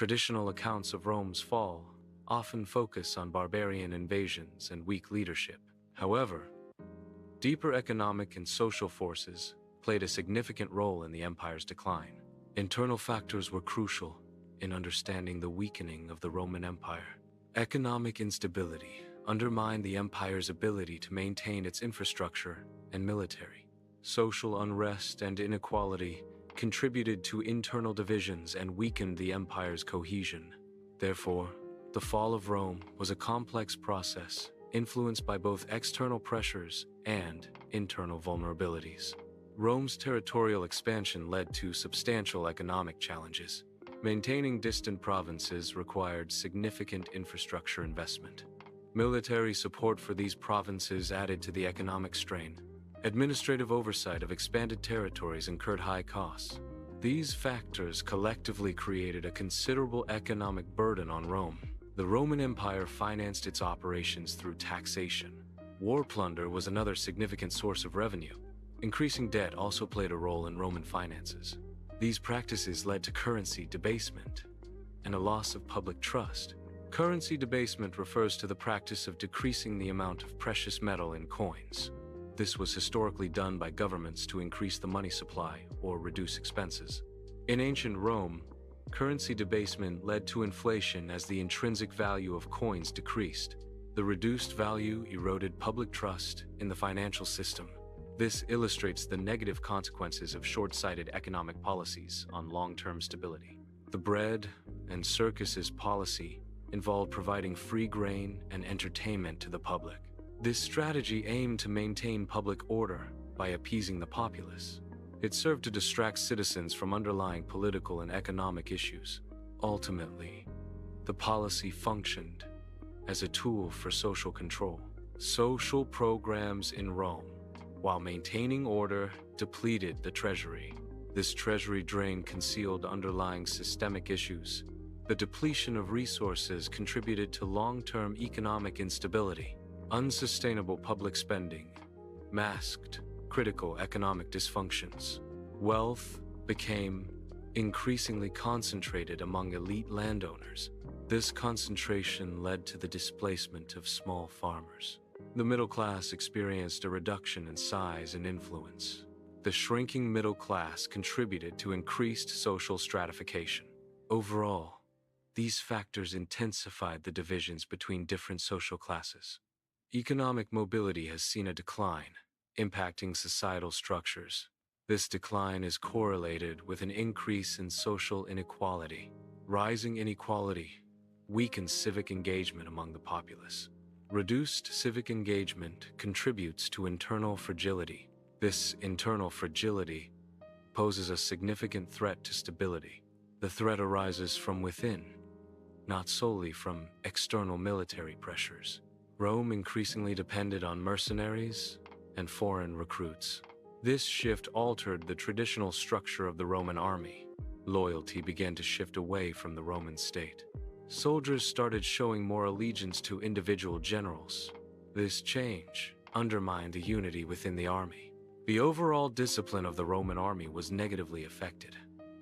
Traditional accounts of Rome's fall often focus on barbarian invasions and weak leadership. However, deeper economic and social forces played a significant role in the empire's decline. Internal factors were crucial in understanding the weakening of the Roman Empire. Economic instability undermined the empire's ability to maintain its infrastructure and military. Social unrest and inequality contributed to internal divisions and weakened the empire's cohesion. Therefore, the fall of Rome was a complex process influenced by both external pressures and internal vulnerabilities. Rome's territorial expansion led to substantial economic challenges. Maintaining distant provinces required significant infrastructure investment. Military support for these provinces added to the economic strain. Administrative oversight of expanded territories incurred high costs. These factors collectively created a considerable economic burden on Rome. The Roman Empire financed its operations through taxation. War plunder was another significant source of revenue. Increasing debt also played a role in Roman finances. These practices led to currency debasement and a loss of public trust. Currency debasement refers to the practice of decreasing the amount of precious metal in coins. This was historically done by governments to increase the money supply or reduce expenses. In ancient Rome, currency debasement led to inflation as the intrinsic value of coins decreased. The reduced value eroded public trust in the financial system. This illustrates the negative consequences of short-sighted economic policies on long-term stability. The bread and circuses policy involved providing free grain and entertainment to the public. This strategy aimed to maintain public order by appeasing the populace. It served to distract citizens from underlying political and economic issues. Ultimately, the policy functioned as a tool for social control. Social programs in Rome, while maintaining order, depleted the treasury. This treasury drain concealed underlying systemic issues. The depletion of resources contributed to long-term economic instability. Unsustainable public spending masked critical economic dysfunctions. Wealth became increasingly concentrated among elite landowners. This concentration led to the displacement of small farmers. The middle class experienced a reduction in size and influence. The shrinking middle class contributed to increased social stratification. Overall, these factors intensified the divisions between different social classes. Economic mobility has seen a decline, impacting societal structures. This decline is correlated with an increase in social inequality. Rising inequality weakens civic engagement among the populace. Reduced civic engagement contributes to internal fragility. This internal fragility poses a significant threat to stability. The threat arises from within, not solely from external military pressures. Rome increasingly depended on mercenaries and foreign recruits. This shift altered the traditional structure of the Roman army. Loyalty began to shift away from the Roman state. Soldiers started showing more allegiance to individual generals. This change undermined the unity within the army. The overall discipline of the Roman army was negatively affected.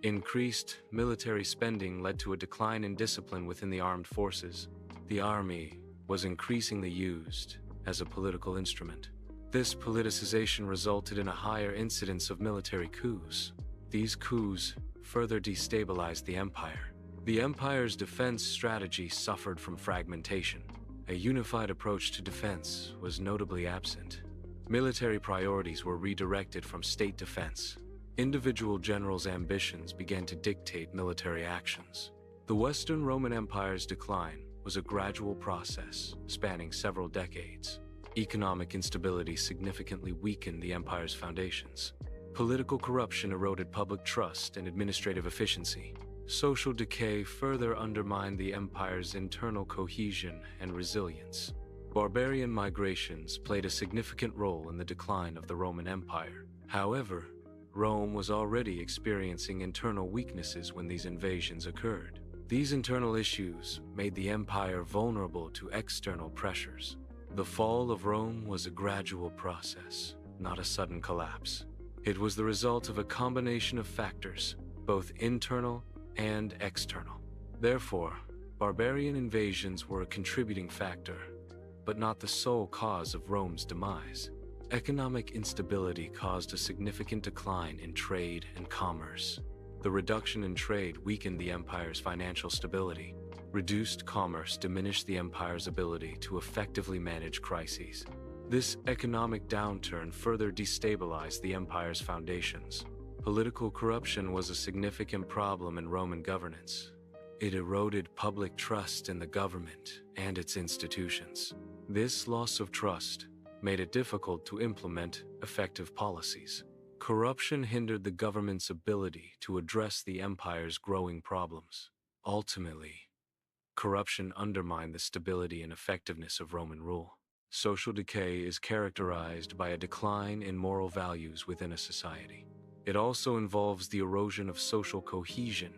Increased military spending led to a decline in discipline within the armed forces. The army was increasingly used as a political instrument. This politicization resulted in a higher incidence of military coups. These coups further destabilized the empire. The empire's defense strategy suffered from fragmentation. A unified approach to defense was notably absent. Military priorities were redirected from state defense. Individual generals' ambitions began to dictate military actions. The Western Roman Empire's decline was a gradual process spanning several decades. Economic instability significantly weakened the empire's foundations. Political corruption eroded public trust and administrative efficiency. Social decay further undermined the empire's internal cohesion and resilience. Barbarian migrations played a significant role in the decline of the Roman Empire. However, Rome was already experiencing internal weaknesses when these invasions occurred. These internal issues made the empire vulnerable to external pressures. The fall of Rome was a gradual process, not a sudden collapse. It was the result of a combination of factors, both internal and external. Therefore, barbarian invasions were a contributing factor, but not the sole cause of Rome's demise. Economic instability caused a significant decline in trade and commerce. The reduction in trade weakened the empire's financial stability. Reduced commerce diminished the empire's ability to effectively manage crises. This economic downturn further destabilized the empire's foundations. Political corruption was a significant problem in Roman governance. It eroded public trust in the government and its institutions. This loss of trust made it difficult to implement effective policies. Corruption hindered the government's ability to address the empire's growing problems. Ultimately, corruption undermined the stability and effectiveness of Roman rule. Social decay is characterized by a decline in moral values within a society. It also involves the erosion of social cohesion,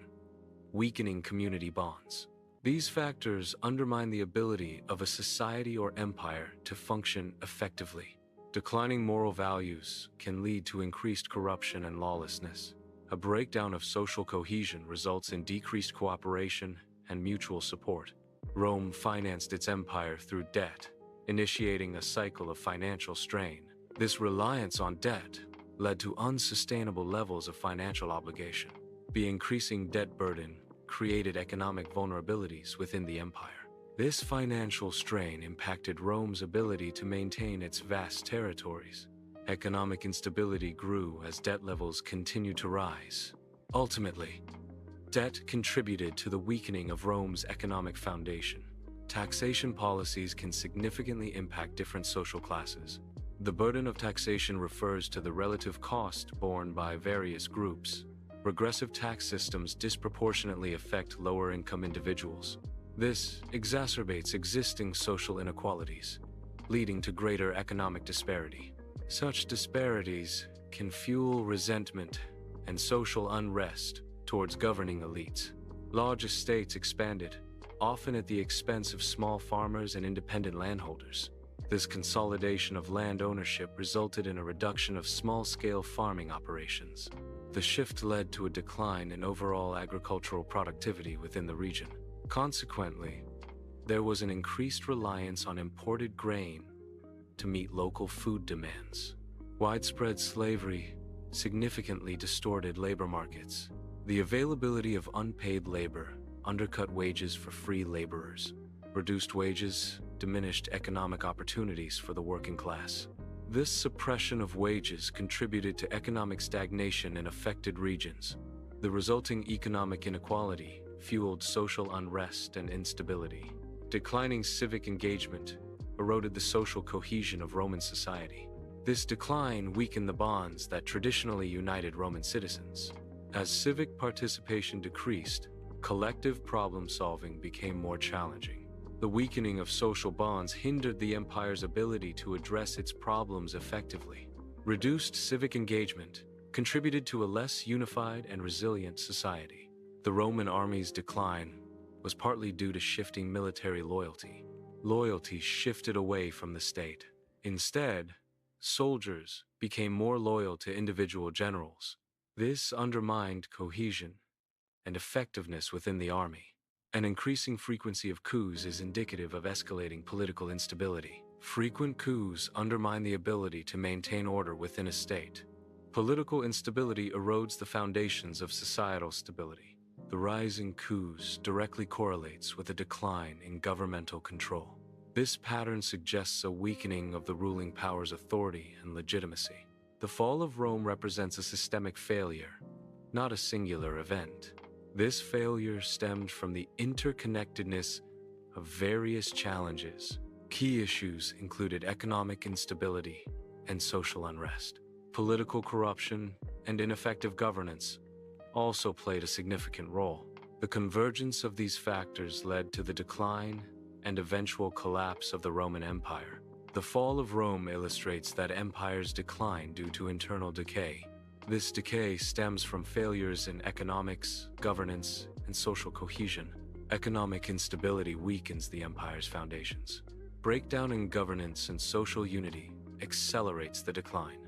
weakening community bonds. These factors undermine the ability of a society or empire to function effectively. Declining moral values can lead to increased corruption and lawlessness. A breakdown of social cohesion results in decreased cooperation and mutual support. Rome financed its empire through debt, initiating a cycle of financial strain. This reliance on debt led to unsustainable levels of financial obligation. The increasing debt burden created economic vulnerabilities within the empire. This financial strain impacted Rome's ability to maintain its vast territories. Economic instability grew as debt levels continued to rise. Ultimately, debt contributed to the weakening of Rome's economic foundation. Taxation policies can significantly impact different social classes. The burden of taxation refers to the relative cost borne by various groups. Regressive tax systems disproportionately affect lower-income individuals. This exacerbates existing social inequalities, leading to greater economic disparity. Such disparities can fuel resentment and social unrest towards governing elites. Large estates expanded, often at the expense of small farmers and independent landholders. This consolidation of land ownership resulted in a reduction of small-scale farming operations. The shift led to a decline in overall agricultural productivity within the region. Consequently, there was an increased reliance on imported grain to meet local food demands. Widespread slavery significantly distorted labor markets. The availability of unpaid labor undercut wages for free laborers. Reduced wages diminished economic opportunities for the working class. This suppression of wages contributed to economic stagnation in affected regions. The resulting economic inequality fueled social unrest and instability. Declining civic engagement eroded the social cohesion of Roman society. This decline weakened the bonds that traditionally united Roman citizens. As civic participation decreased, collective problem-solving became more challenging. The weakening of social bonds hindered the empire's ability to address its problems effectively. Reduced civic engagement contributed to a less unified and resilient society. The Roman army's decline was partly due to shifting military loyalty. Loyalty shifted away from the state. Instead, soldiers became more loyal to individual generals. This undermined cohesion and effectiveness within the army. An increasing frequency of coups is indicative of escalating political instability. Frequent coups undermine the ability to maintain order within a state. Political instability erodes the foundations of societal stability. The rise in coups directly correlates with a decline in governmental control. This pattern suggests a weakening of the ruling power's authority and legitimacy. The fall of Rome represents a systemic failure, not a singular event. This failure stemmed from the interconnectedness of various challenges. Key issues included economic instability and social unrest. Political corruption and ineffective governance also played a significant role. The convergence of these factors led to the decline and eventual collapse of the Roman Empire. The fall of Rome illustrates that empires decline due to internal decay. This decay stems from failures in economics, governance, and social cohesion. Economic instability weakens the empire's foundations. Breakdown in governance and social unity accelerates the decline.